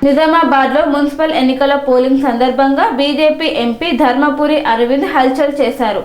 నిజామాబాద్ లో మున్సిపల్ ఎన్నికల పోలింగ్ సందర్భంగా బీజేపీ ఎంపీ ధర్మపురి అరవింద్ హల్చల్ చేశారు.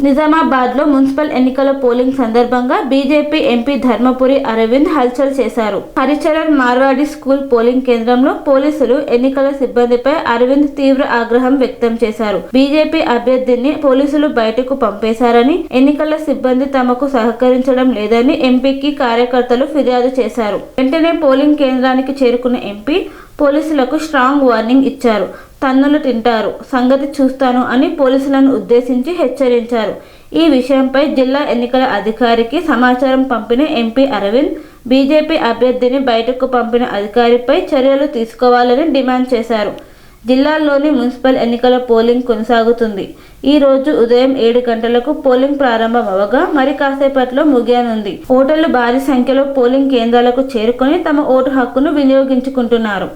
నిజామాబాద్ లో మున్సిపల్ ఎన్నికల పోలింగ్ సందర్భంగా బీజేపీ ఎంపీ ధర్మపురి అరవింద్ హల్చల్ చేశారు. హరిచరణ్ మార్వాడి స్కూల్ పోలింగ్ కేంద్రంలో పోలీసులు ఎన్నికల సిబ్బందిపై అరవింద్ తీవ్ర ఆగ్రహం వ్యక్తం చేశారు. బీజేపీ అభ్యర్థిని పోలీసులు బయటకు పంపేశారని, ఎన్నికల సిబ్బంది తమకు సహకరించడం లేదని ఎంపీకి కార్యకర్తలు ఫిర్యాదు చేశారు. వెంటనే పోలింగ్ కేంద్రానికి చేరుకున్న ఎంపీ పోలీసులకు స్ట్రాంగ్ వార్నింగ్ ఇచ్చారు. తన్నులు తింటారు సంగతి చూస్తాను అని పోలీసులను ఉద్దేశించి హెచ్చరించారు. ఈ విషయంపై జిల్లా ఎన్నికల అధికారికి సమాచారం పంపిన ఎంపీ అరవింద్ బీజేపీ అభ్యర్థిని బయటకు పంపిన అధికారిపై చర్యలు తీసుకోవాలని డిమాండ్ చేశారు. జిల్లాలోని మున్సిపల్ ఎన్నికల పోలింగ్ కొనసాగుతుంది. ఈ రోజు ఉదయం 7 గంటలకు పోలింగ్ ప్రారంభమవగా మరి కాసేపట్లో ముగియనుంది. ఓటర్లు భారీ సంఖ్యలో పోలింగ్ కేంద్రాలకు చేరుకొని తమ ఓటు హక్కును వినియోగించుకుంటున్నారు.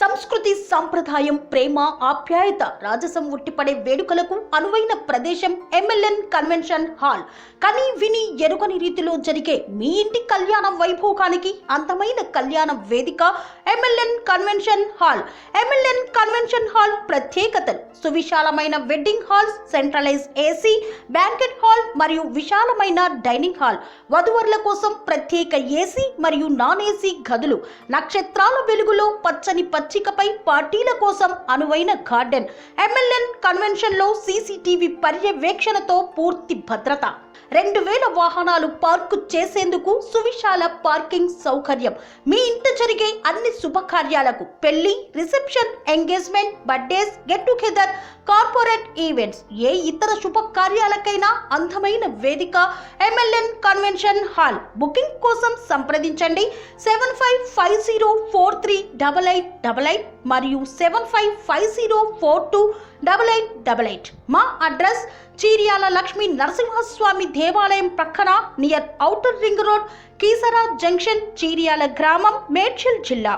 సంస్కృతి, సంప్రదాయం, ప్రేమ, ఆప్యాయత, రాజసం ఉట్టిపడే వేడుకలకు అనువైన ప్రదేశం ఎంఎల్ఎన్ కన్వెన్షన్ హాల్. కని విని ఎరుగని రీతిలో జరిగే మీ ఇంటి కళ్యాణ వైభోగానికి అందమైన కళ్యాణ వేదిక MLN convention hall. MLN convention hall ప్రత్యేకతలు: సువిశాలమైన wedding halls, centralise AC banquet hall మరియు విశాలమైన డైనింగ్ హాల్, వధువరుల కోసం ప్రత్యేక ఏసీ మరియు నాన్ ఏసీ గదులు, నక్షత్రాల వెలుగులో పచ్చని పచ్చికపై పార్టీల కోసం అనువైన గార్డెన్. ఎంఎల్ఎన్ కన్వెన్షన్ లో సీసీటీవీ పర్యవేక్షణతో పూర్తి భద్రత, 2000 వాహనాలు పార్కు చేసేందుకు సువిశాల పార్కింగ్ సౌకర్యం. మీ ఇంట జరిగే అన్ని శుభకార్యాలకు, పెళ్లి, reception, engagement, birthdays, get together, corporate events, ఏ ఇతర శుభకార్యాలకైనా అందమైన వేదిక ఎంఎల్ఎన్ కన్వెన్షన్ హాల్. బుకింగ్ కోసం సంప్రదించండి 7550438888 మరియు 7550428888. మా అడ్రస్ చీర్యాల లక్ష్మీ నరసింహస్వామి దేవాలయం ప్రక్కన, near outer ring road, Keesara junction, Cheeryal గ్రామం, మేడ్చల్ జిల్లా.